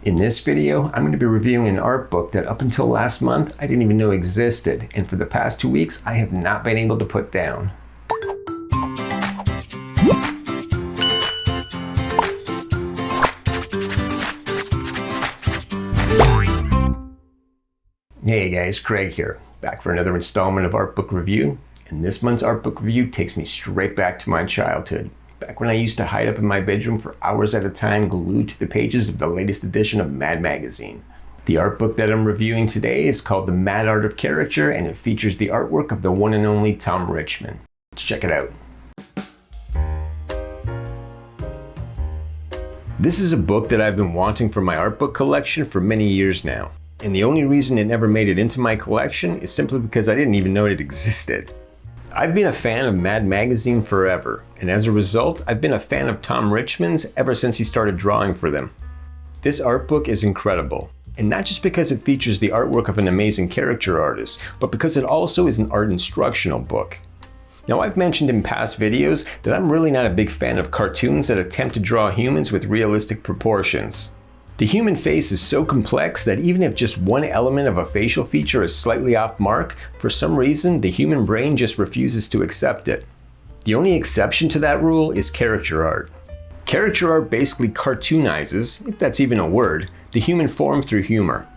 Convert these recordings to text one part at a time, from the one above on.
In this video, I'm going to be reviewing an art book that up until last month, I didn't even know existed, and for the past 2 weeks, I have not been able to put down. Hey guys, Craig here, back for another installment of Art Book Review, and this month's Art Book Review takes me straight back to my childhood. Back when I used to hide up in my bedroom for hours at a time glued to the pages of the latest edition of Mad magazine. The art book that I'm reviewing today is called The Mad Art of Caricature, and it features the artwork of the one and only Tom Richmond. Let's check it out. This is a book that I've been wanting for my art book collection for many years now. And the only reason it never made it into my collection is simply because I didn't even know it existed. I've been a fan of Mad magazine forever, and as a result, I've been a fan of Tom Richmond's ever since he started drawing for them. This art book is incredible, and not just because it features the artwork of an amazing caricature artist, but because it also is an art instructional book. Now, I've mentioned in past videos that I'm really not a big fan of cartoons that attempt to draw humans with realistic proportions. The human face is so complex that even if just one element of a facial feature is slightly off mark, for some reason the human brain just refuses to accept it. The only exception to that rule is caricature art. Caricature art basically cartoonizes, if that's even a word, the human form through humor.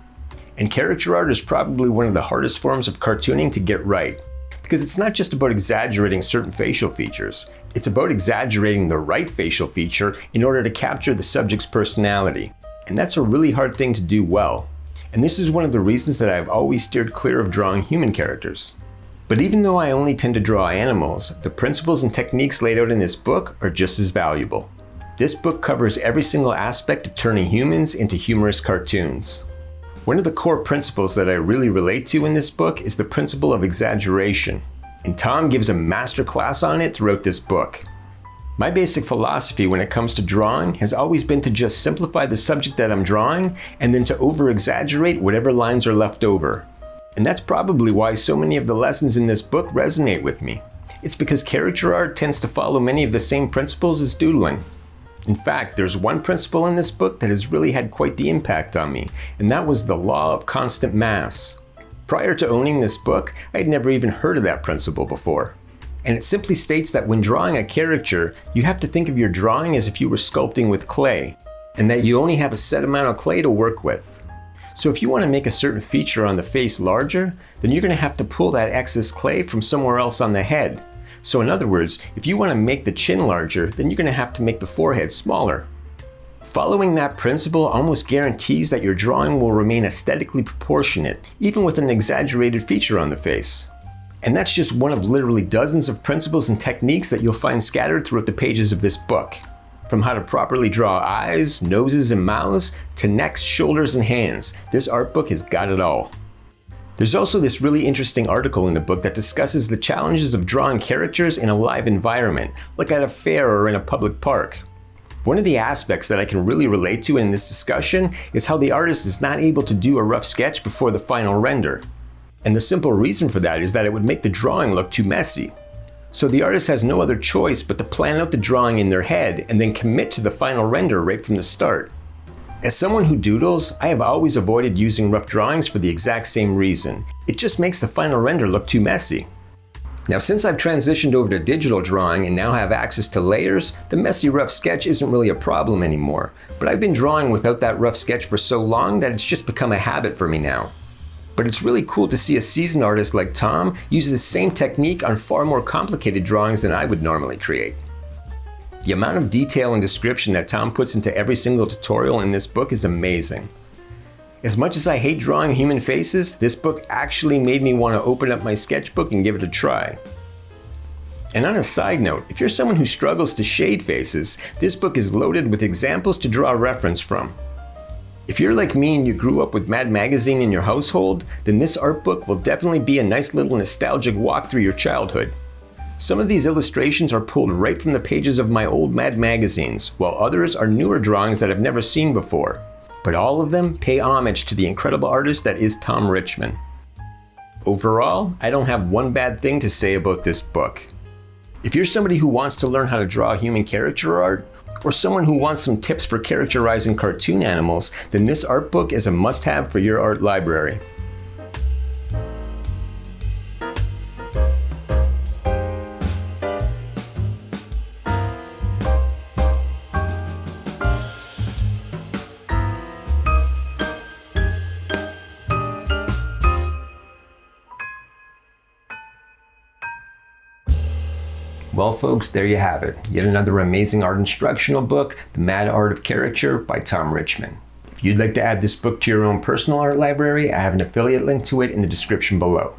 And caricature art is probably one of the hardest forms of cartooning to get right, because it's not just about exaggerating certain facial features, it's about exaggerating the right facial feature in order to capture the subject's personality. And that's a really hard thing to do well. And this is one of the reasons that I've always steered clear of drawing human characters. But even though I only tend to draw animals, the principles and techniques laid out in this book are just as valuable. This book covers every single aspect of turning humans into humorous cartoons. One of the core principles that I really relate to in this book is the principle of exaggeration. And Tom gives a master class on it throughout this book. My basic philosophy when it comes to drawing has always been to just simplify the subject that I'm drawing and then to over-exaggerate whatever lines are left over. And that's probably why so many of the lessons in this book resonate with me. It's because caricature art tends to follow many of the same principles as doodling. In fact, there's one principle in this book that has really had quite the impact on me, and that was the law of constant mass. Prior to owning this book, I had never even heard of that principle before. And it simply states that when drawing a caricature, you have to think of your drawing as if you were sculpting with clay, and that you only have a set amount of clay to work with. So if you want to make a certain feature on the face larger, then you're going to have to pull that excess clay from somewhere else on the head. So in other words, if you want to make the chin larger, then you're going to have to make the forehead smaller. Following that principle almost guarantees that your drawing will remain aesthetically proportionate, even with an exaggerated feature on the face. And that's just one of literally dozens of principles and techniques that you'll find scattered throughout the pages of this book. From how to properly draw eyes, noses, and mouths, to necks, shoulders, and hands, this art book has got it all. There's also this really interesting article in the book that discusses the challenges of drawing characters in a live environment, like at a fair or in a public park. One of the aspects that I can really relate to in this discussion is how the artist is not able to do a rough sketch before the final render. And the simple reason for that is that it would make the drawing look too messy. So the artist has no other choice but to plan out the drawing in their head and then commit to the final render right from the start. As someone who doodles, I have always avoided using rough drawings for the exact same reason. It just makes the final render look too messy. Now, since I've transitioned over to digital drawing and now have access to layers, the messy rough sketch isn't really a problem anymore. But I've been drawing without that rough sketch for so long that it's just become a habit for me now. But it's really cool to see a seasoned artist like Tom use the same technique on far more complicated drawings than I would normally create. The amount of detail and description that Tom puts into every single tutorial in this book is amazing. As much as I hate drawing human faces, this book actually made me want to open up my sketchbook and give it a try. And on a side note, if you're someone who struggles to shade faces, this book is loaded with examples to draw reference from. If you're like me and you grew up with Mad magazine in your household, then this art book will definitely be a nice little nostalgic walk through your childhood. Some of these illustrations are pulled right from the pages of my old Mad magazines, while others are newer drawings that I've never seen before. But all of them pay homage to the incredible artist that is Tom Richmond. Overall, I don't have one bad thing to say about this book. If you're somebody who wants to learn how to draw human caricature art, or someone who wants some tips for characterizing cartoon animals, then this art book is a must-have for your art library. Well folks, there you have it. Yet another amazing art instructional book, The Mad Art of Caricature by Tom Richmond. If you'd like to add this book to your own personal art library, I have an affiliate link to it in the description below.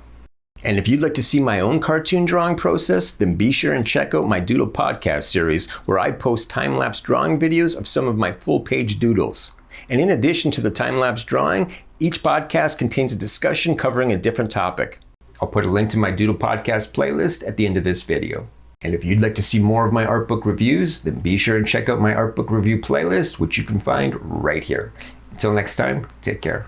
And if you'd like to see my own cartoon drawing process, then be sure and check out my Doodle podcast series, where I post time-lapse drawing videos of some of my full-page doodles. And in addition to the time-lapse drawing, each podcast contains a discussion covering a different topic. I'll put a link to my Doodle podcast playlist at the end of this video. And if you'd like to see more of my art book reviews, then be sure and check out my art book review playlist, which you can find right here. Until next time, take care.